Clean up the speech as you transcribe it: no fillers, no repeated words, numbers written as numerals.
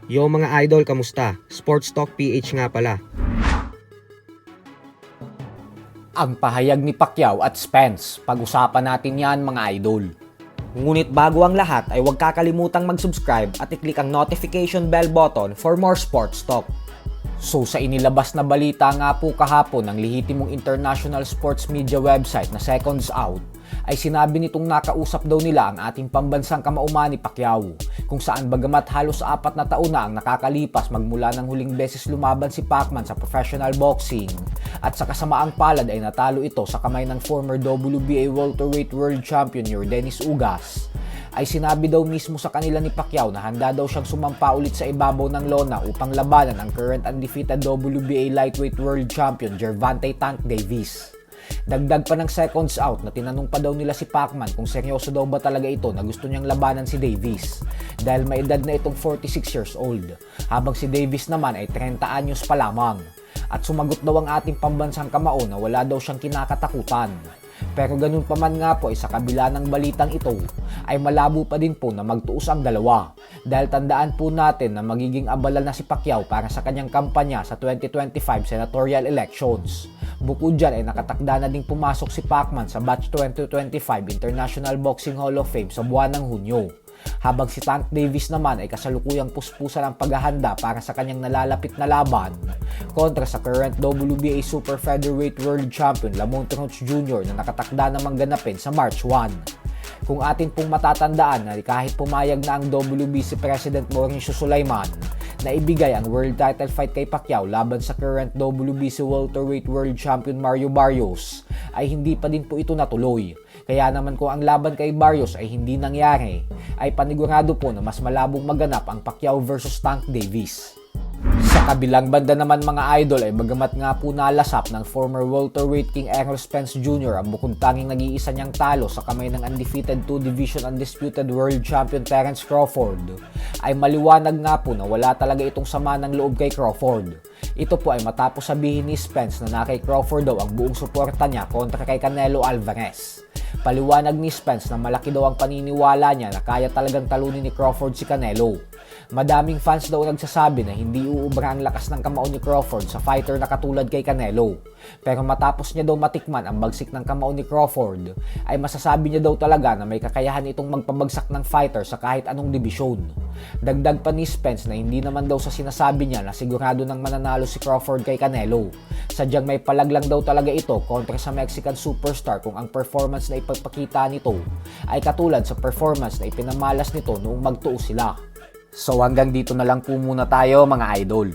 Yo mga idol, kamusta? Sports Talk PH nga pala. Ang pahayag ni Pacquiao at Spence, pag-usapan natin yan mga idol. Ngunit bago ang lahat ay huwag kakalimutang mag-subscribe at i-click ang notification bell button for more sports talk. So sa inilabas na balita nga po kahapon ng lihitimong international sports media website na Seconds Out, ay sinabi nitong nakausap daw nila ang ating pambansang kamauman ni Pacquiao, kung saan bagamat halos 4 na taon na ang nakakalipas magmula ng huling beses lumaban si Pacman sa professional boxing, at sa kasamaang palad ay natalo ito sa kamay ng former WBA welterweight world champion Yordenis Ugas, ay sinabi daw mismo sa kanila ni Pacquiao na handa daw siyang sumampa ulit sa ibabaw ng lona upang labanan ang current undefeated WBA lightweight world champion Gervonta Tank Davis. Dagdag pa ng Seconds Out na tinanong pa daw nila si Pacman kung seryoso daw ba talaga ito na gusto niyang labanan si Davis, dahil may edad na itong 46 years old, habang si Davis naman ay 30 anyos pa lamang. At sumagot daw ang ating pambansang kamao na wala daw siyang kinakatakutan. Pero ganun pa man nga po ay sa kabila ng balitang ito ay malabo pa din po na magtuos ang dalawa, dahil tandaan po natin na magiging abala na si Pacquiao para sa kanyang kampanya sa 2025 senatorial elections. Bukod dyan ay nakatakda na ding pumasok si Pacman sa batch 2025 International Boxing Hall of Fame sa buwan ng Hunyo, habang si Tank Davis naman ay kasalukuyang puspusan ang paghahanda para sa kanyang nalalapit na laban kontra sa current WBA Super Featherweight World Champion Lamont Roach Jr. na nakatakda namang ganapin sa March 1. Kung atin pong matatandaan na kahit pumayag na ang WBC President Mauricio Sulaiman na ibigay ang world title fight kay Pacquiao laban sa current WBC welterweight world champion Mario Barrios, ay hindi pa din po ito natuloy. Kaya naman kung ang laban kay Barrios ay hindi nangyari, ay panigurado po na mas malabong maganap ang Pacquiao versus Tank Davis. Sa kabilang banda naman mga idol ay bagamat nga po nalasap ng former welterweight king Errol Spence Jr. ang bukod tanging nag-iisa niyang talo sa kamay ng undefeated 2-division undisputed world champion Terence Crawford, ay maliwanag nga po na wala talaga itong sama ng loob kay Crawford. Ito po ay matapos sabihin ni Spence na kay Crawford daw ang buong suporta niya kontra kay Canelo Alvarez. Paliwanag ni Spence na malaki daw ang paniniwala niya na kaya talagang talunin ni Crawford si Canelo. Madaming fans daw nagsasabi na hindi uubra ang lakas ng kamao ni Crawford sa fighter na katulad kay Canelo. Pero matapos niya daw matikman ang bagsik ng kamao ni Crawford, ay masasabi niya daw talaga na may kakayahan itong magpabagsak ng fighter sa kahit anong dibisyon. Dagdag pa ni Spence na hindi naman daw sa sinasabi niya na sigurado nang mananalo si Crawford kay Canelo. Sadyang may palaglang daw talaga ito kontra sa Mexican superstar kung ang performance na ipagpakita nito ay katulad sa performance na ipinamalas nito noong magtuos sila. So hanggang dito na lang po muna tayo mga idol.